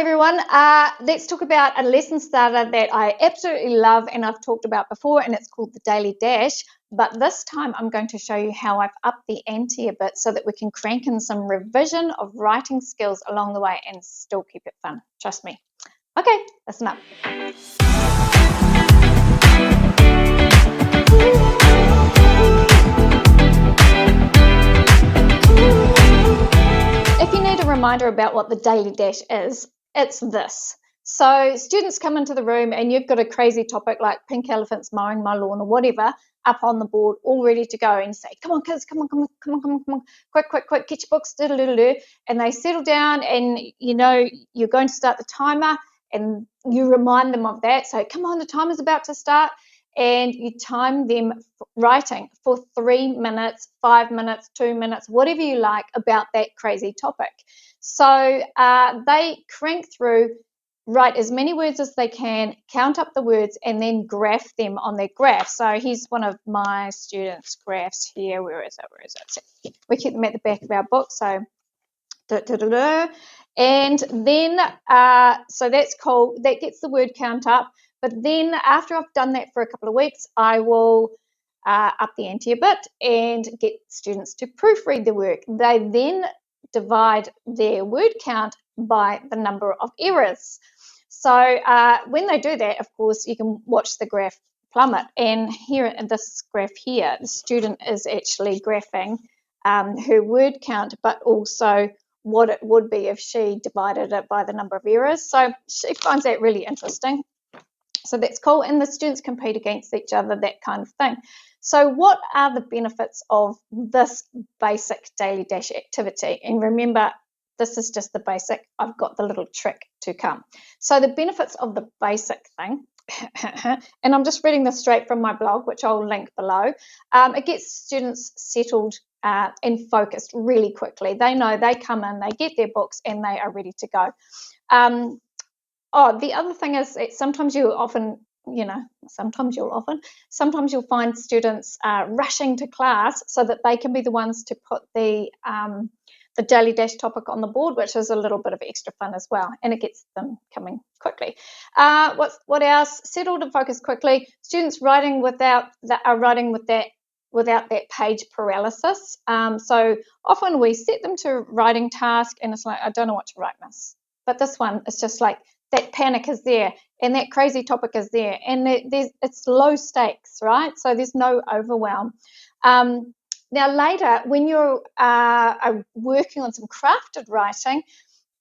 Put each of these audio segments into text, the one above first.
Everyone, let's talk about a lesson starter that I absolutely love and I've talked about before, and it's called the Daily Dash. But this time I'm going to show you how I've upped the ante a bit so that we can crank in some revision of writing skills along the way and still keep it fun. Trust me. Okay, listen up. If you need a reminder about what the Daily Dash is, it's this. So students come into the room and you've got a crazy topic like pink elephants mowing my lawn or whatever up on the board, all ready to go, and you say, come on kids, come on, quick, get your books, and they settle down, and you're going to start the timer, and you remind them of that. So come on, the timer's about to start, and you time them writing for 3 minutes, 5 minutes, 2 minutes, whatever you like about that crazy topic. So they crank through, write as many words as they can, count up the words, and then graph them on their graph. So here's one of my students' graphs here. Where is it? So we keep them at the back of our book. So and then so that's cool. That gets the word count up. But then after I've done that for a couple of weeks, I will up the ante a bit and get students to proofread the work. They then divide their word count by the number of errors. So when they do that, of course, you can watch the graph plummet. And here in this graph here, the student is actually graphing her word count, but also what it would be if she divided it by the number of errors. So she finds that really interesting. So that's cool. And the students compete against each other, that kind of thing. So what are the benefits of this basic Daily Dash activity? And remember, this is just the basic. I've got the little trick to come. So the benefits of the basic thing, and I'm just reading this straight from my blog, which I'll link below. It gets students settled and focused really quickly. They know they come in, they get their books, and they are ready to go. The other thing is that sometimes you'll find students rushing to class so that they can be the ones to put the Daily Dash topic on the board, which is a little bit of extra fun as well, and it gets them coming quickly. What else? Settled and focused quickly. Students writing without that page paralysis. So often we set them to writing task, and it's like, I don't know what to write, miss. But this one, it's just like that panic is there, and that crazy topic is there, and it's low stakes, right? So there's no overwhelm. Now later, when you're working on some crafted writing,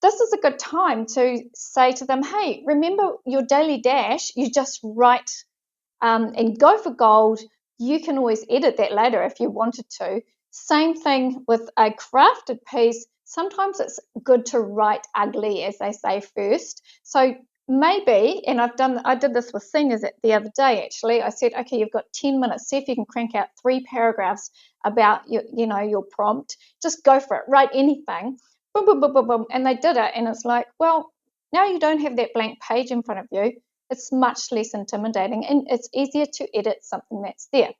this is a good time to say to them, hey, remember your Daily Dash, you just write and go for gold. You can always edit that later if you wanted to. Same thing with a crafted piece. Sometimes it's good to write ugly, as they say, first. So maybe, and I did this with seniors the other day actually. I said, okay, you've got 10 minutes. See if you can crank out 3 paragraphs about your prompt. Just go for it. Write anything. Boom, boom, boom, boom, boom. And they did it. And it's like, well, now you don't have that blank page in front of you. It's much less intimidating, and it's easier to edit something that's there.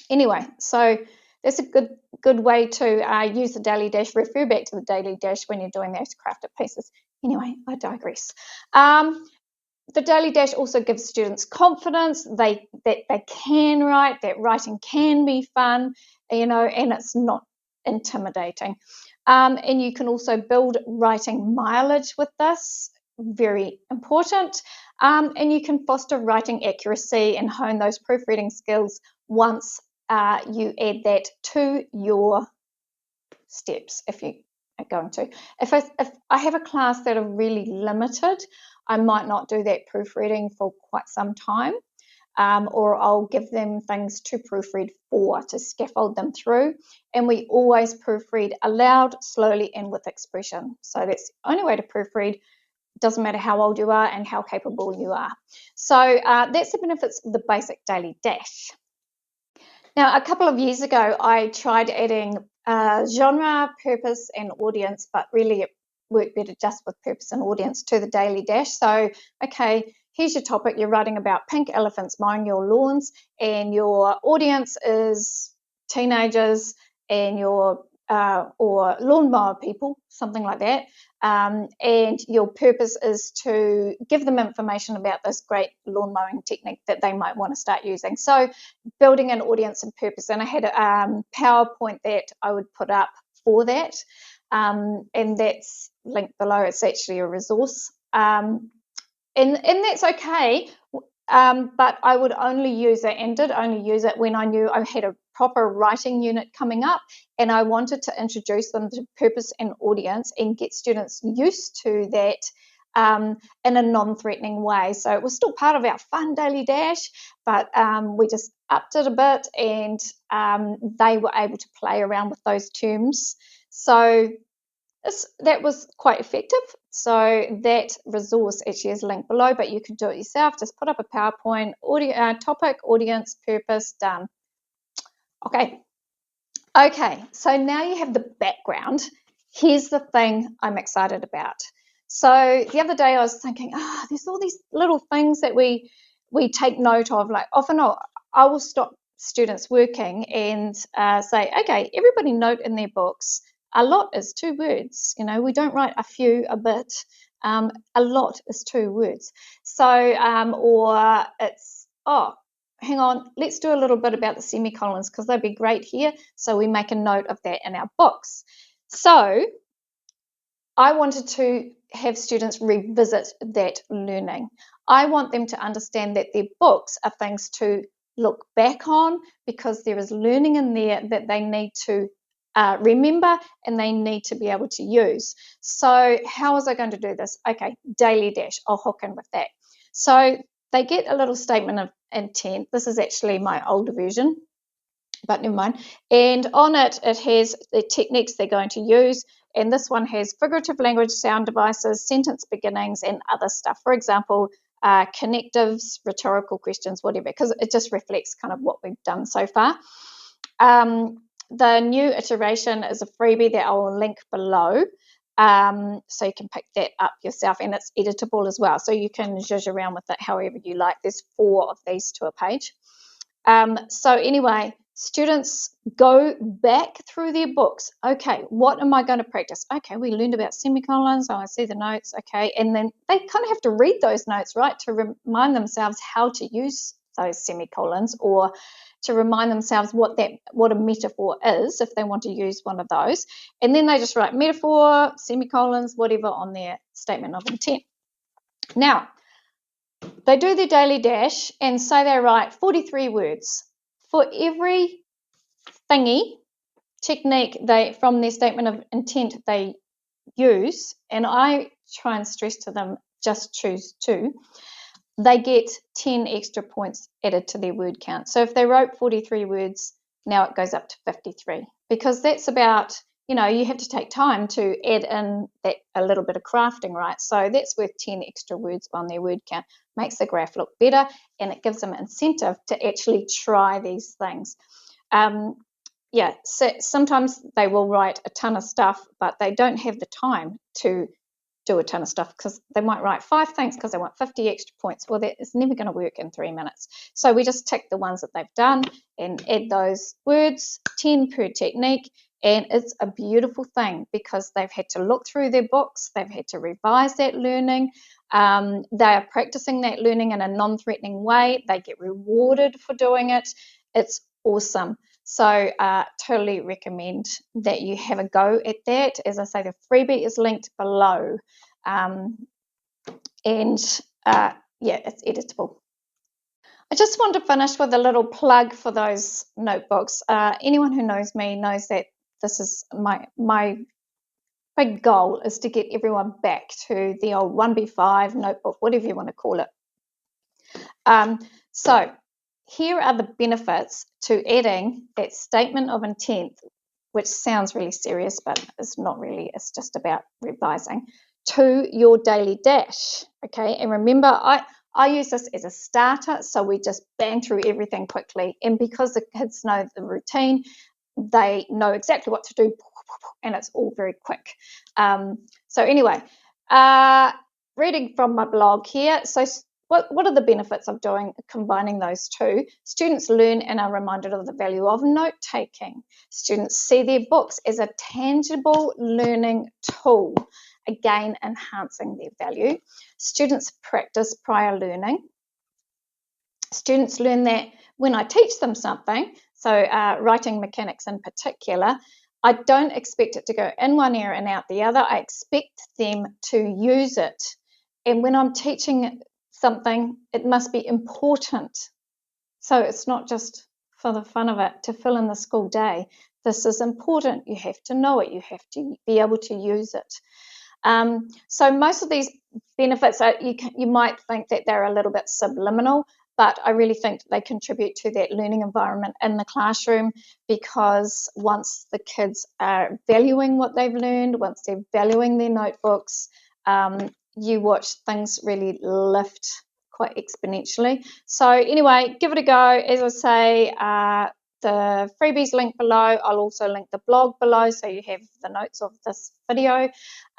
Anyway, so that's a good way to use the Daily Dash. Refer back to the Daily Dash when you're doing those crafted pieces. Anyway, I digress. The Daily Dash also gives students confidence that they can write, that writing can be fun, and it's not intimidating. And you can also build writing mileage with this, very important. And you can foster writing accuracy and hone those proofreading skills once you add that to your steps, if you are going to. If I have a class that are really limited, I might not do that proofreading for quite some time, or I'll give them things to proofread for, to scaffold them through. And we always proofread aloud, slowly, and with expression. So that's the only way to proofread. Doesn't matter how old you are and how capable you are. So that's the benefits of the basic Daily Dash. Now, a couple of years ago, I tried adding genre, purpose, and audience, but really it worked better just with purpose and audience to the Daily Dash. So, okay, here's your topic. You're writing about pink elephants mowing your lawns, and your audience is teenagers and your or lawnmower people, something like that. and your purpose is to give them information about this great lawn mowing technique that they might want to start using. So building an audience and purpose, and I had a PowerPoint that I would put up for that, and that's linked below. It's actually a resource, and that's okay. But I would only use it, and did only use it, when I knew I had a proper writing unit coming up and I wanted to introduce them to purpose and audience and get students used to that in a non-threatening way. So it was still part of our fun daily dash, but we just upped it a bit, and they were able to play around with those terms. So that was quite effective. So that resource actually is linked below, but you can do it yourself. Just put up a PowerPoint, topic, audience, purpose, done. Okay, so now you have the background. Here's the thing I'm excited about. So the other day I was thinking, there's all these little things that we take note of. Like often I will stop students working and say, okay, everybody note in their books, a lot is 2 words. We don't write a few, a bit. A lot is 2 words. So, or it's, hang on, let's do a little bit about the semicolons because they'd be great here. So we make a note of that in our books. So I wanted to have students revisit that learning. I want them to understand that their books are things to look back on because there is learning in there that they need to remember and they need to be able to use. So how was I going to do this? Okay, daily dash, I'll hook in with that. So they get a little statement of intent. This is actually my older version, but never mind. And on it, it has the techniques they're going to use. And this one has figurative language, sound devices, sentence beginnings, and other stuff. For example, connectives, rhetorical questions, whatever, because it just reflects kind of what we've done so far. The new iteration is a freebie that I will link below. So you can pick that up yourself, and it's editable as well. So you can zhuzh around with it however you like. There's 4 of these to a page. So anyway, students go back through their books. Okay, what am I going to practice? Okay, we learned about semicolons. I see the notes. Okay, and then they kind of have to read those notes, right, to remind themselves how to use those semicolons, or to remind themselves what a metaphor is if they want to use one of those. And then they just write metaphor, semicolons, whatever on their statement of intent. Now, they do their daily dash and say they write 43 words. For every technique from their statement of intent they use, and I try and stress to them, just choose 2, they get 10 extra points added to their word count. So if they wrote 43 words, now it goes up to 53, because that's about, you have to take time to add in that a little bit of crafting, right? So that's worth 10 extra words on their word count. Makes the graph look better, and it gives them incentive to actually try these things. So sometimes they will write a ton of stuff, but they don't have the time to do a ton of stuff because they might write 5 things because they want 50 extra points. Well, that is never going to work in 3 minutes. So we just tick the ones that they've done and add those words, 10 per technique. And it's a beautiful thing because they've had to look through their books, they've had to revise that learning, they are practicing that learning in a non-threatening way, they get rewarded for doing it. It's awesome. So totally recommend that you have a go at that. As I say, the freebie is linked below. It's editable. I just want to finish with a little plug for those notebooks. Anyone who knows me knows that this is my big goal is to get everyone back to the old 1B5 notebook, whatever you want to call it. So here are the benefits to adding that statement of intent, which sounds really serious, but it's not really. It's just about revising to your daily dash. Okay, and remember, I use this as a starter, so we just bang through everything quickly. And because the kids know the routine, they know exactly what to do, and it's all very quick. So anyway, reading from my blog here. So what are the benefits of combining those 2? Students learn and are reminded of the value of note-taking. Students see their books as a tangible learning tool. again, enhancing their value. Students practice prior learning. Students learn that when I teach them something, so writing mechanics in particular, I don't expect it to go in one ear and out the other. I expect them to use it. And when I'm teaching something, it must be important. So it's not just for the fun of it to fill in the school day. This is important. You have to know it. You have to be able to use it. So most of these benefits, you might think that they're a little bit subliminal, but I really think they contribute to that learning environment in the classroom, because once the kids are valuing what they've learned, once they're valuing their notebooks, you watch things really lift quite exponentially. So anyway, give it a go. As I say, the freebies link below. I'll also link the blog below so you have the notes of this video.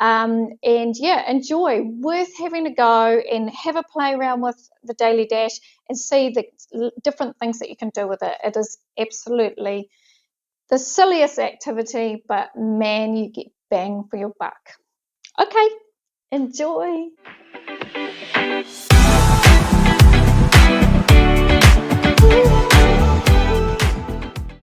And yeah, enjoy. Worth having a go and have a play around with the Daily Dash and see the different things that you can do with it. It is absolutely the silliest activity, but man, you get bang for your buck. Okay, enjoy.